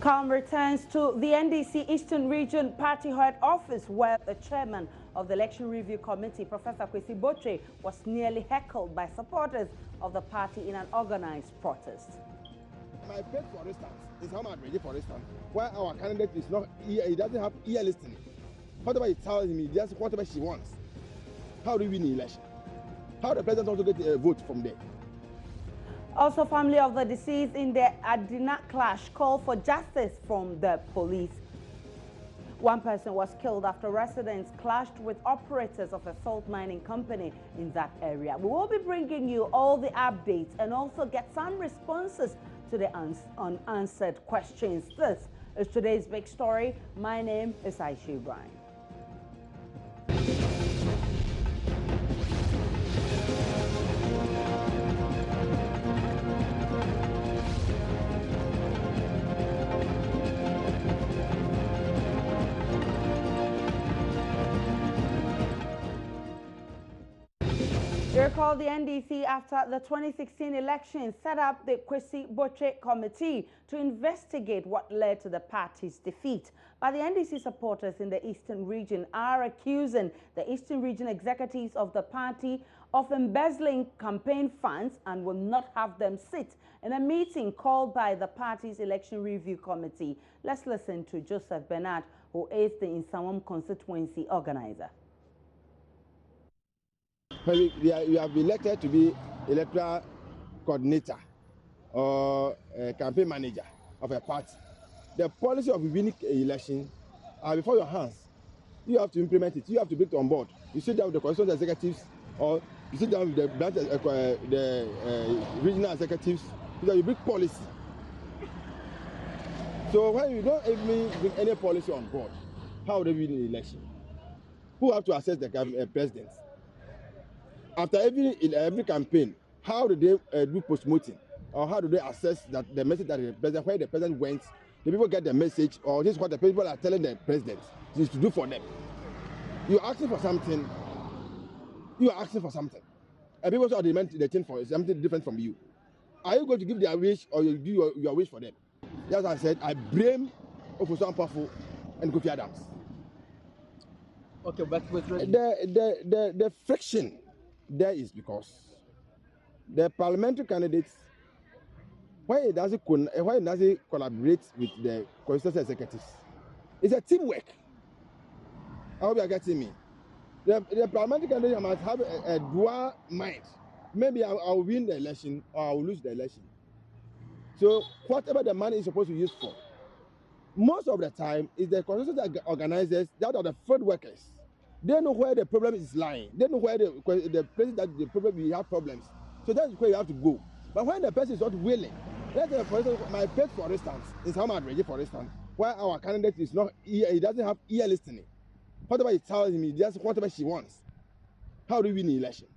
Calm returns to the NDC Eastern Region Party Head Office, where the chairman of the Election Review Committee, Professor Kwesi Boche, was nearly heckled by supporters of the party in an organized protest. My bet, for instance, is how much ready, for instance, why our candidate is not ear, he doesn't have ear listening. Whatever he tells me, just whatever she wants. How do we win the election? How the president also get a vote from there? Also, family of the deceased in the Adina clash call for justice from the police. One person was killed after residents clashed with operators of a salt mining company in that area. We will be bringing you all the updates and also get some responses to the unanswered questions. This is today's big story. My name is Aisha Ibrahim. You recall the NDC after the 2016 election set up the Kwesi Boche Committee to investigate what led to the party's defeat. But the NDC supporters in the Eastern region are accusing the Eastern region executives of the party of embezzling campaign funds and will not have them sit in a meeting called by the party's Election Review Committee. Let's listen to Joseph Bernard, who is the Insamam constituency organizer. You have been elected to be electoral coordinator or campaign manager of a party. The policy of winning an election are before your hands. You have to implement it. You have to bring it on board. You sit down with the constituent executives, or you sit down with the branch, regional executives, so that you bring policy. So when you don't even bring any policy on board, how do we win the election? Who have to assess the president? After every campaign, how do they do post-mortem? Or how do they assess that the message that the president, where the president went, the people get the message, or this is what the people are telling the president is to do for them? You're asking for something. You are asking for something. And people are demanding the thing for something different from you. Are you going to give their wish, or you do your wish for them? As I said, I blame Ofosu Ampafo and Kofi Adams. Okay, but with the friction there is because the parliamentary candidates, why it doesn't collaborate with the constituency executives? It's a teamwork. I hope you are getting me. The parliamentary candidate must have a dual mind. Maybe I'll win the election or I'll lose the election. So whatever the money is supposed to be used for, most of the time is the constituency organizers that are the field workers. They know where the problem is lying. They know where the place that the problem we have problems. So that's where you have to go. But when the person is not willing, let's say for instance, my pet, for instance, is how much ready, for instance, why our candidate is not ear, he doesn't have ear listening. Whatever he tells me, just whatever she wants. How do we win the election?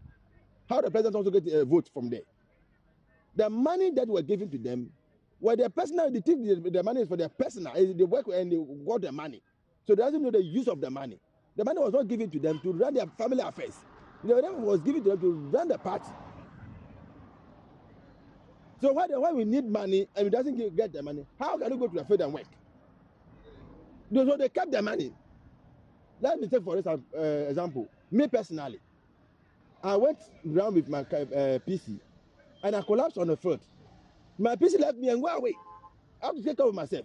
How the president also get a vote from there? The money that were given to them, where their personal, they think the money is for their personal, they work and they got the money. So they doesn't know the use of the money. The money was not given to them to run their family affairs. The money was given to them to run the party. So why we need money and we doesn't get the money, how can we go to the field and work? So they kept the money. Let me take for example, me personally, I went around with my PC and I collapsed on the field. My PC left me and went away. I have to take care of myself.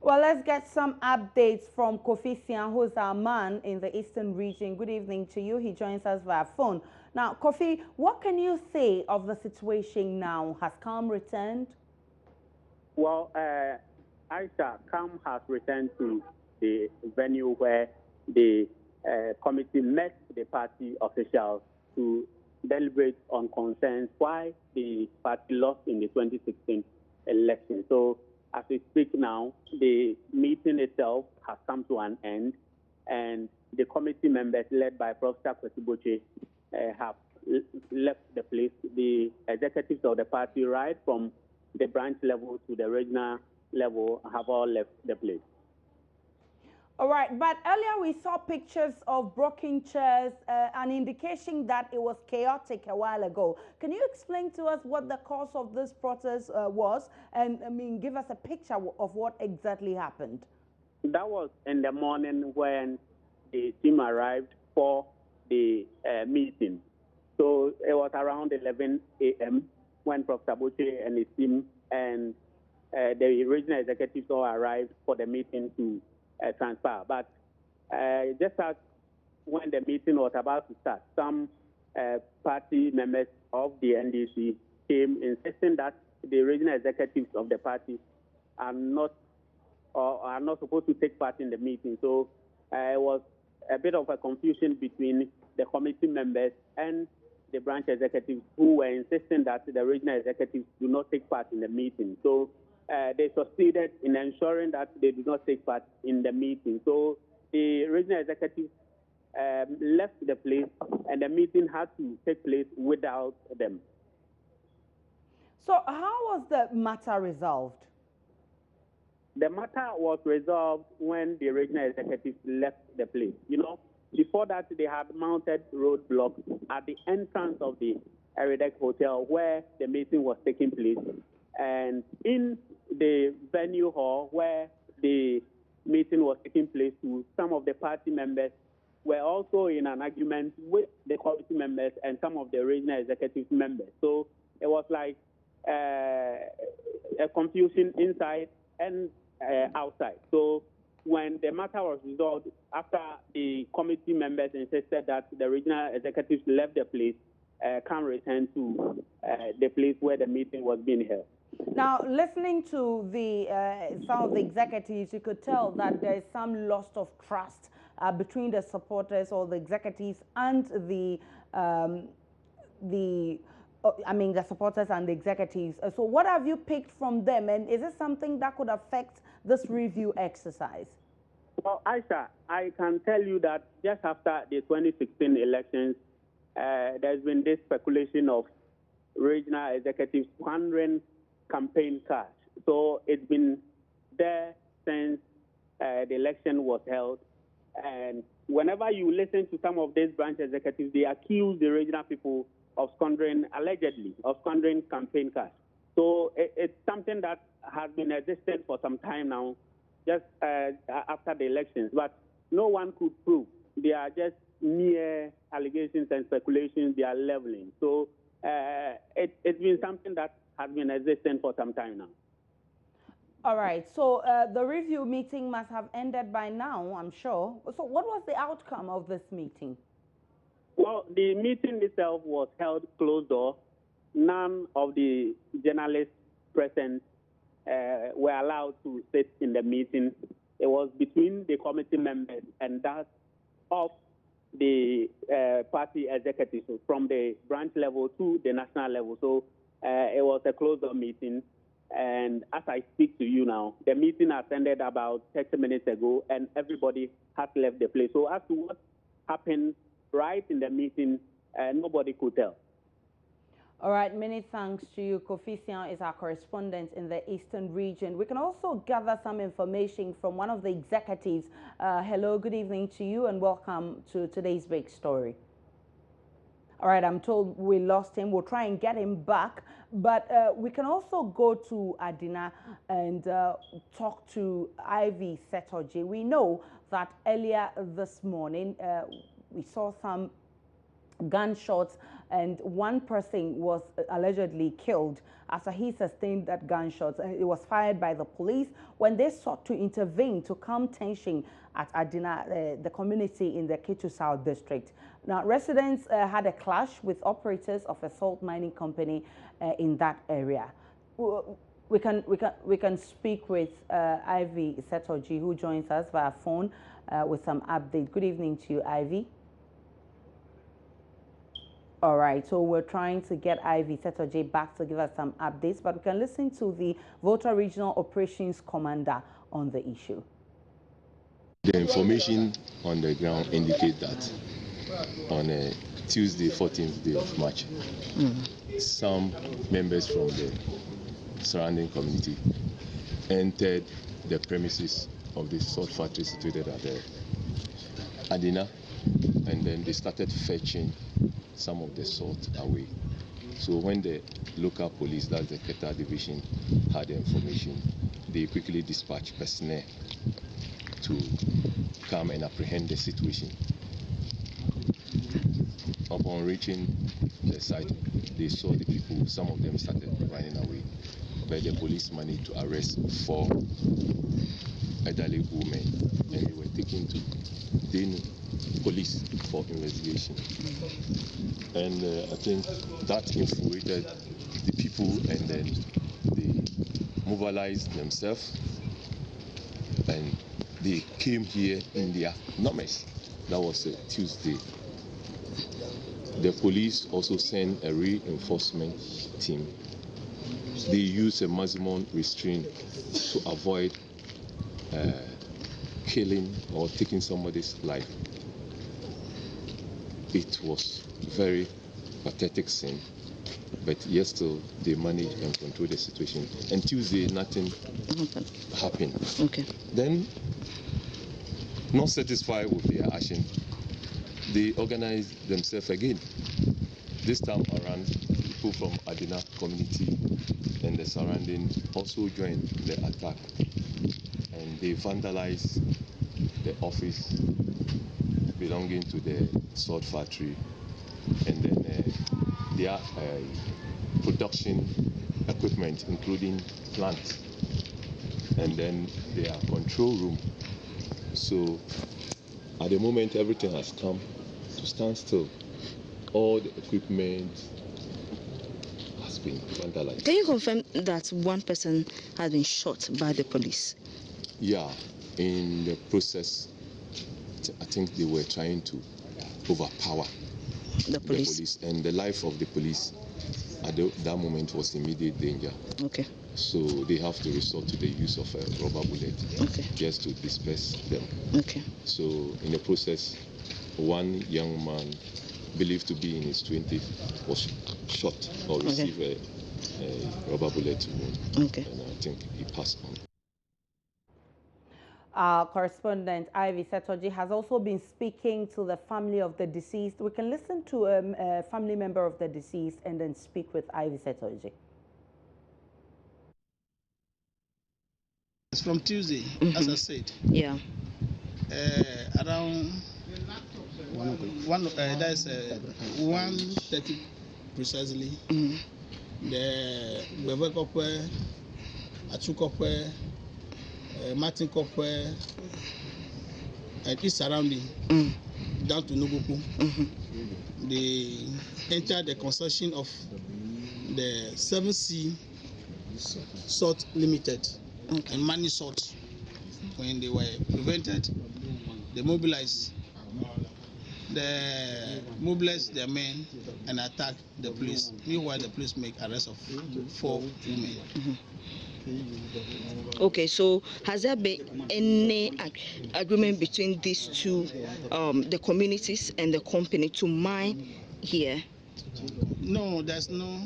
Well, let's get some updates from Kofi Sian, who's our man in the Eastern region. Good evening to you. He joins us via phone. Now, Kofi, what can you say of the situation now? Has calm returned? Well, Aisha, calm has returned to the venue where the committee met the party officials to deliberate on concerns why the party lost in the 2016 election. So, as we speak now, the meeting itself has come to an end, and the committee members led by Professor Kwesi Boche have left the place. The executives of the party, right from the branch level to the regional level, have all left the place. All right, but earlier we saw pictures of broken chairs, an indication that it was chaotic a while ago. Can you explain to us what the cause of this protest was, and give us a picture of what exactly happened? That was in the morning when the team arrived for the meeting. So it was around 11 a.m. when Professor Boche and his team and the regional executives all arrived for the meeting to transfer. But just as when the meeting was about to start, some party members of the NDC came insisting that the regional executives of the party are not supposed to take part in the meeting. So it was a bit of a confusion between the committee members and the branch executives who were insisting that the regional executives do not take part in the meeting. So they succeeded in ensuring that they do not take part in the meeting. So the regional executives left the place, and the meeting had to take place without them. So how was the matter resolved? The matter was resolved when the regional executives left the place. You know, before that, they had mounted roadblocks at the entrance of the Eridec Hotel where the meeting was taking place, and in the venue hall where the meeting was taking place, some of the party members were also in an argument with the committee members and some of the regional executive members. So it was like a confusion inside and outside. So when the matter was resolved, after the committee members insisted that the regional executives left the place, can return to the place where the meeting was being held. Now, listening to the some of the executives, you could tell that there is some loss of trust between the supporters or the executives and the supporters and the executives. So what have you picked from them, and is it something that could affect this review exercise? Well, Aisha, I can tell you that just after the 2016 elections, there's been this speculation of regional executives squandering campaign cash. So it's been there since the election was held. And whenever you listen to some of these branch executives, they accuse the regional people of allegedly squandering campaign cash. So it's something that has been existing for some time now, just after the elections. But no one could prove. They are just mere allegations and speculations they are leveling. So it's been something that has been existing for some time now. All right, so the review meeting must have ended by now, I'm sure. So what was the outcome of this meeting? Well, the meeting itself was held closed door. None of the journalists present were allowed to sit in the meeting. It was between the committee members and that of the party executives, from the branch level to the national level. So it was a closed-door meeting, and as I speak to you now, the meeting has ended about 30 minutes ago, and everybody has left the place. So as to what happened right in the meeting, nobody could tell. All right, many thanks to you. Kofi Sian is our correspondent in the Eastern region. We can also gather some information from one of the executives. Hello, good evening to you, and welcome to today's big story. All right, I'm told we lost him. We'll try and get him back. But we can also go to Adina and talk to Ivy Setoji. We know that earlier this morning, we saw some gunshots, and one person was allegedly killed after he sustained that gunshot. It was fired by the police when they sought to intervene to calm tension at Adina, the community in the Ketu South district. Now, residents had a clash with operators of a salt mining company in that area. We can speak with Ivy Setoji, who joins us via phone with some update. Good evening to you, Ivy. All right, so we're trying to get Ivy Setoji back to give us some updates, but we can listen to the Volta Regional Operations Commander on the issue. The information on the ground indicates that on Tuesday, 14th day of March, some members from the surrounding community entered the premises of the salt factory situated at Adina, and then they started fetching some of the salt away. So when the local police, that's the Keta division, had the information, they quickly dispatched personnel to come and apprehend the situation. Upon reaching the site, they saw the people, some of them started running away, but the police managed to arrest 4 elderly women, and they were taken to the police for investigation. And I think that infuriated the people, and then they mobilized themselves and they came here in their numbers. That was Tuesday. The police also sent a reinforcement team. They used a maximum restraint to avoid killing or taking somebody's life. It was very pathetic scene, but yet still they managed and controlled the situation. And Tuesday, nothing happened. Okay. Then, not satisfied with their action, they organized themselves again. This time around, people from Adina community and the surrounding also joined the attack, and they vandalized the office belonging to the salt factory, and then their production equipment, including plants, and then their control room. So at the moment, everything has come to stand still. All the equipment has been vandalized. Can you confirm that one person has been shot by the police? Yeah, in the process, I think they were trying to overpower The police. And the life of the police at that moment was immediate danger. Okay. So they have to resort to the use of a rubber bullet, okay, just to disperse them. Okay. So in the process, one young man believed to be in his 20s was shot or received a rubber bullet wound. Okay. And I think he passed on. Our correspondent Ivy Setoji has also been speaking to the family of the deceased. We can listen to a family member of the deceased and then speak with Ivy Setoji. It's from Tuesday, as I said. Yeah. Around 1:30 precisely. The Bebe Kopwe, Achu Kopwe, Martin Kopwe, and its surrounding down to Nubuku. They entered the concession of the 7C Salt Limited and Money Salt. When they were prevented, they mobilized their men and attacked the police. Meanwhile, the police make arrest of 4 women. Okay, so has there been any agreement between these two, the communities and the company to mine here? No, there's no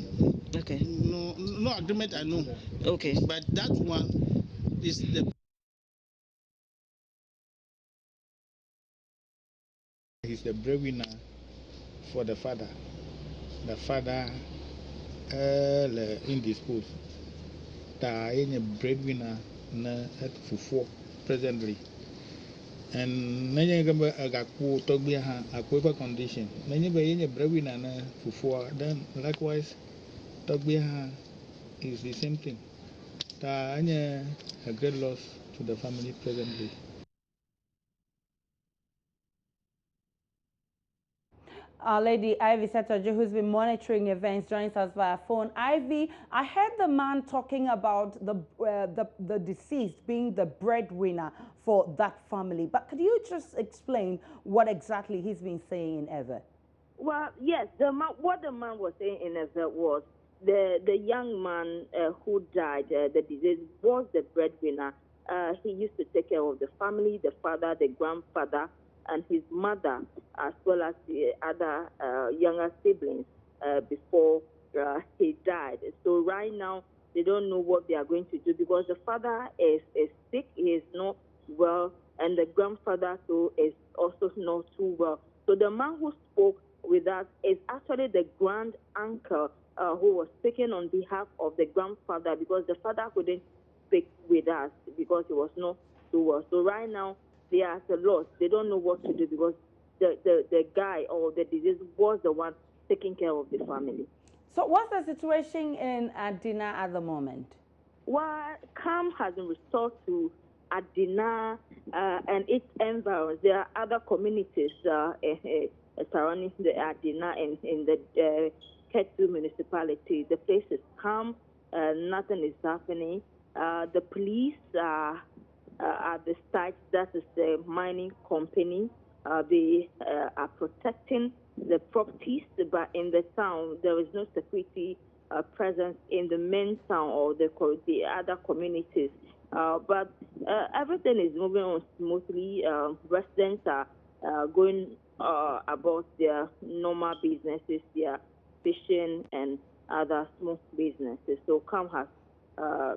agreement, I know. Okay. But that one is the... He's the breadwinner for the father. The father indisposed. There is a breadwinner at Fufu presently. And many condition. Many a breadwinner na Fufu. Then likewise, Togbiha is the same thing. There is a great loss to the family presently. Our lady Ivy Setoji, who's been monitoring events, joins us via phone. Ivy, I heard the man talking about the deceased being the breadwinner for that family. But could you just explain what exactly he's been saying in Ever? Well, yes, what the man was saying in Ever was the young man who died, the disease, was the breadwinner. He used to take care of the family, the father, the grandfather, and his mother, as well as the other younger siblings before he died. So right now, they don't know what they are going to do because the father is sick. He is not well, and the grandfather too is also not too well. So the man who spoke with us is actually the grand uncle who was speaking on behalf of the grandfather, because the father couldn't speak with us because he was not too well. So right now they are at a loss. They don't know what to do because the guy or the disease was the one taking care of the family. So what's the situation in Adina at the moment? Well, calm has been restored to Adina and its environs. There are other communities surrounding the Adina and in the Ketu municipality. The place is calm. Nothing is happening. The police are at the site. That is the mining company. They are protecting the properties, but in the town there is no security presence in the main town or the other communities. But everything is moving on smoothly. Residents are going about their normal businesses, their fishing and other small businesses. So calm has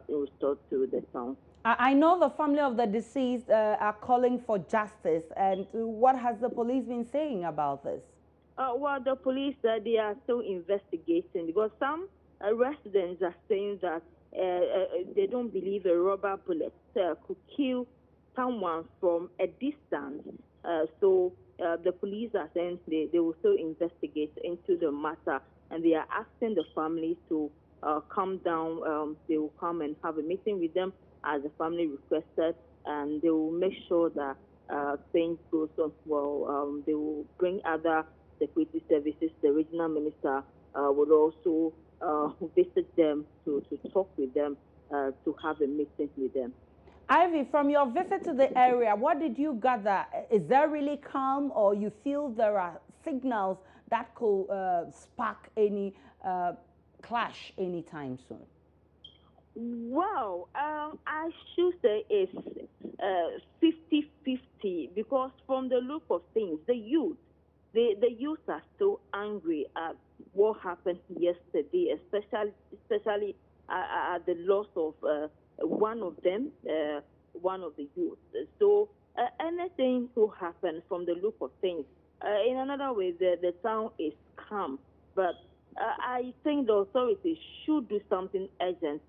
restored to the town. I know the family of the deceased are calling for justice. And what has the police been saying about this? Well, the police, they are still investigating because some residents are saying that they don't believe a rubber bullet could kill someone from a distance. So the police are saying they will still investigate into the matter, and they are asking the family to calm down. They will come and have a meeting with them as the family requested, and they will make sure that things goes on well. They will bring other security services. The regional minister would also visit them to talk with them, to have a meeting with them. Ivy, from your visit to the area, what did you gather? Is there really calm, or you feel there are signals that could spark any clash anytime soon? Well, I should say it's 50-50 because from the look of things, the youth are so angry at what happened yesterday, especially at the loss of one of them, one of the youth. So anything could happen from the look of things. In another way, the town is calm, but I think the authorities should do something urgent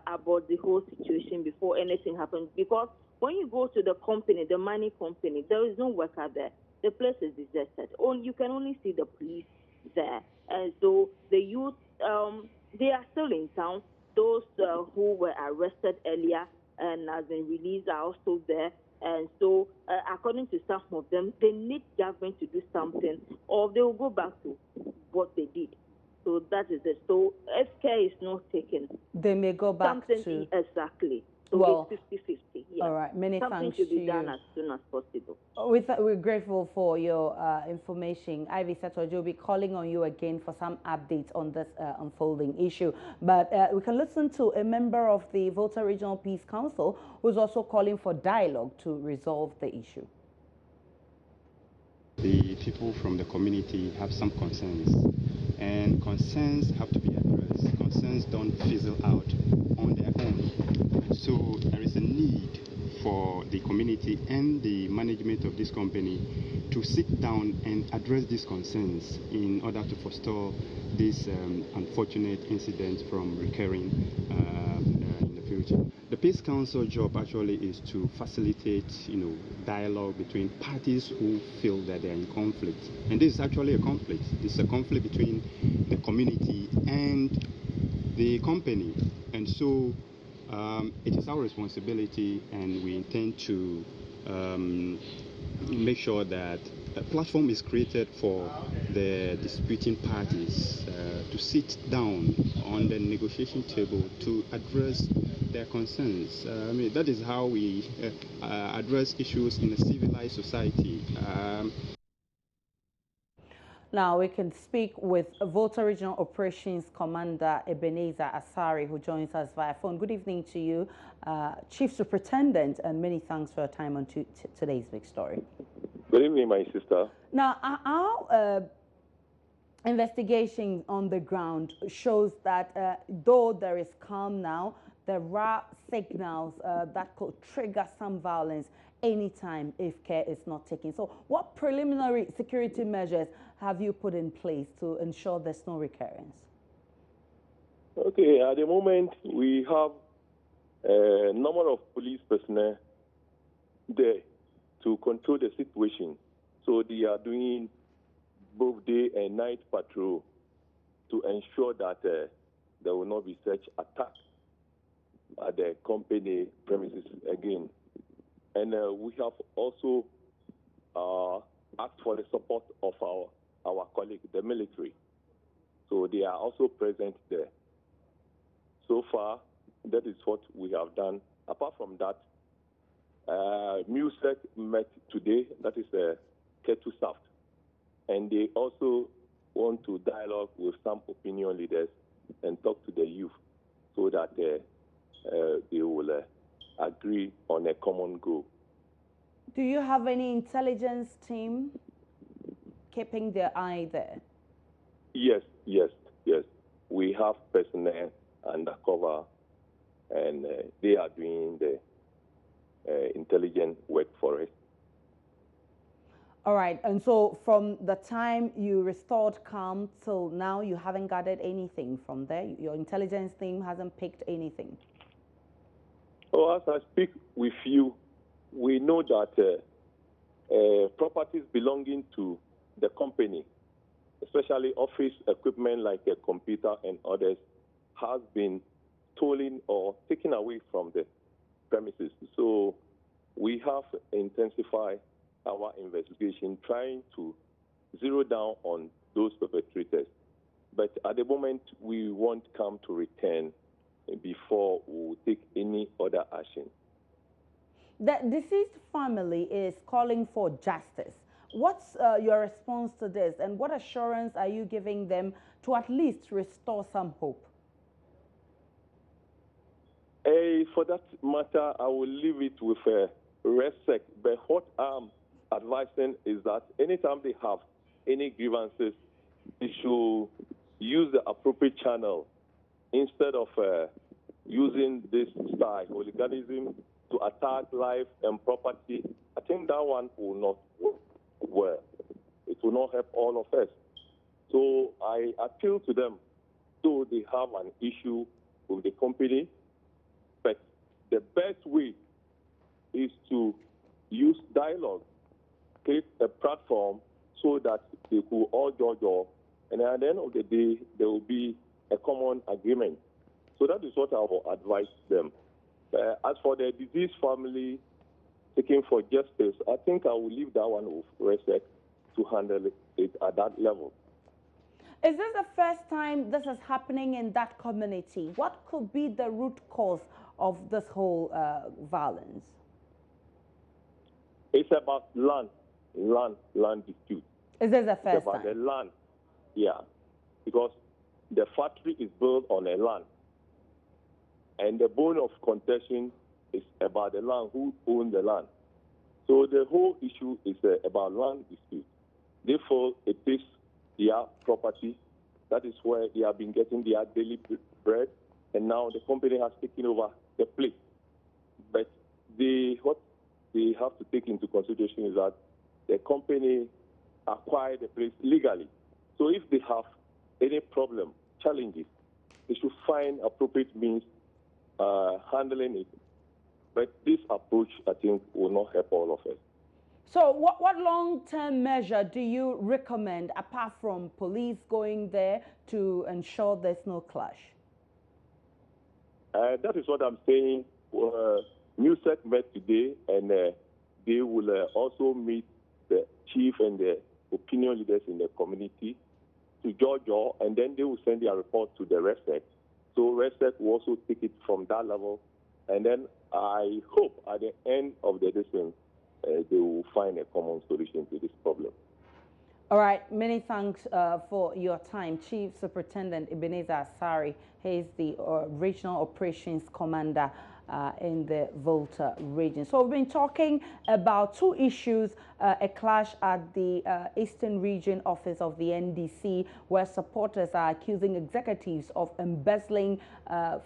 about the whole situation before anything happens. Because when you go to the company, the mining company, there is no worker there. The place is deserted. You can only see the police there. And so the youth, they are still in town. Those who were arrested earlier and have been released are also there. And so, according to some of them, they need government to do something, or they will go back to what they did. So that is it. So if care is not taken, they may go back something to... Exactly. So well, it's 50-50. Yeah. All right. Many something thanks should be to done you. as soon as possible. We're grateful for your information. Ivy Setojo will be calling on you again for some updates on this unfolding issue. But we can listen to a member of the Volta Regional Peace Council who's also calling for dialogue to resolve the issue. The people from the community have some concerns, and concerns have to be addressed. Concerns don't fizzle out on their own. So there is a need for the community and the management of this company to sit down and address these concerns in order to forestall this unfortunate incident from recurring in the future. The Peace Council job actually is to facilitate, dialogue between parties who feel that they are in conflict. And this is actually a conflict. This is a conflict between the community and the company. And so it is our responsibility, and we intend to make sure that a platform is created for the disputing parties to sit down on the negotiation table to address their concerns. I mean, that is how we address issues in a civilized society. Now we can speak with Volta Regional Operations Commander Ebenezer Asari, who joins us via phone. Good evening to you, Chief Superintendent, and many thanks for your time on today's big story. Good evening, my sister. Now, our investigation on the ground shows that though there is calm now, there are signals that could trigger some violence anytime if care is not taken. So what preliminary security measures have you put in place to ensure there's no recurrence? Okay, at the moment, we have a number of police personnel there to control the situation. So they are doing both day and night patrol to ensure that there will not be such attacks at the company premises again. And we have also asked for the support of our colleagues, the military. So they are also present there. So far, that is what we have done. Apart from that, MUSEC met today, that is Ketu South, and they also want to dialogue with some opinion leaders and talk to the youth so that they will agree on a common goal. Do you have any intelligence team keeping their eye there? Yes. We have personnel undercover, and they are doing the intelligent work for us. All right, and so from the time you restored calm till now, you haven't gathered anything from there? Your intelligence team hasn't picked anything? Oh, as I speak with you, we know that properties belonging to the company, especially office equipment like a computer and others, has been stolen or taken away from the premises. So we have intensified our investigation, trying to zero down on those perpetrators. But at the moment, we won't come to return before we will take any other action. The deceased family is calling for justice. What's your response to this, and what assurance are you giving them to at least restore some hope? For that matter, I will leave it with RESEC. But what I'm advising is that anytime they have any grievances, they should use the appropriate channel instead of using this style, hooliganism, to attack life and property. I think that one will not work well. It will not help all of us. So I appeal to them, though they have an issue with the company, but the best way is to use dialogue, create a platform so that they could all judge, and at the end of the day, there will be a common agreement. So that is what I will advise them. As for the deceased family seeking for justice, I think I will leave that one with RESEC to handle it at that level. Is this the first time this is happening in that community? What could be the root cause of this whole violence? It's about land dispute. Is this the first time? It's about the land, yeah, because the factory is built on a land, and the bone of contention is about the land, who owns the land. So the whole issue is about land dispute. Therefore, it is their property. That is where they have been getting their daily bread, and now the company has taken over the place. But what they have to take into consideration is that the company acquired the place legally. So if they have any problem, challenges, they should find appropriate means handling it. But this approach, I think, will not help all of us. So what long-term measure do you recommend, apart from police going there to ensure there's no clash? That is what I'm saying. MUSEC met today, and they will also meet the chief and the opinion leaders in the community to judge, and then they will send their report to the RESEC. So RESEC will also take it from that level, and then I hope at the end of the decision, they will find a common solution to this problem. All right, many thanks for your time. Chief Superintendent Ebenezer Asari, he is the Regional Operations Commander in the Volta region. So we've been talking about two issues, a clash at the Eastern Region office of the NDC, where supporters are accusing executives of embezzling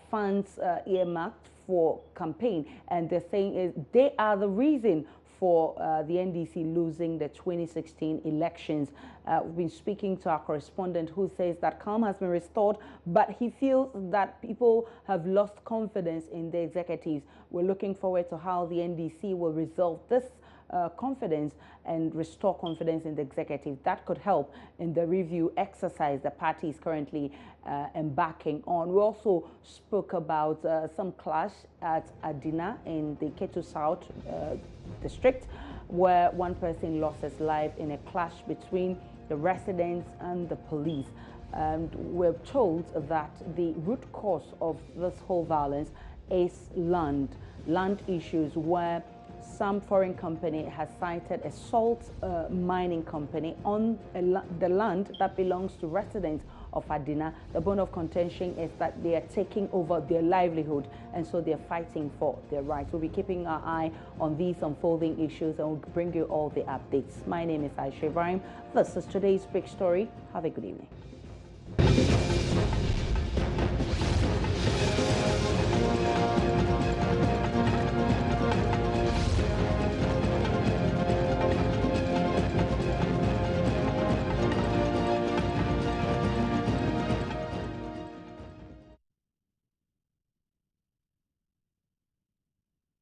funds earmarked for campaign, and they're saying they are the reason for the NDC losing the 2016 elections. We've been speaking to our correspondent who says that calm has been restored, but he feels that people have lost confidence in the executives. We're looking forward to how the NDC will resolve this confidence and restore confidence in the executive. That could help in the review exercise the party is currently embarking on. We also spoke about some clash at Adina in the Ketu South district, where one person lost his life in a clash between the residents and the police. And we're told that the root cause of this whole violence is land issues, where some foreign company has cited a salt mining company on the land that belongs to residents of Adina. The bone of contention is that they are taking over their livelihood, and so they're fighting for their rights. We'll be keeping our eye on these unfolding issues, and we'll bring you all the updates. My name is Aisha Ibrahim. This is today's big story. Have a good evening.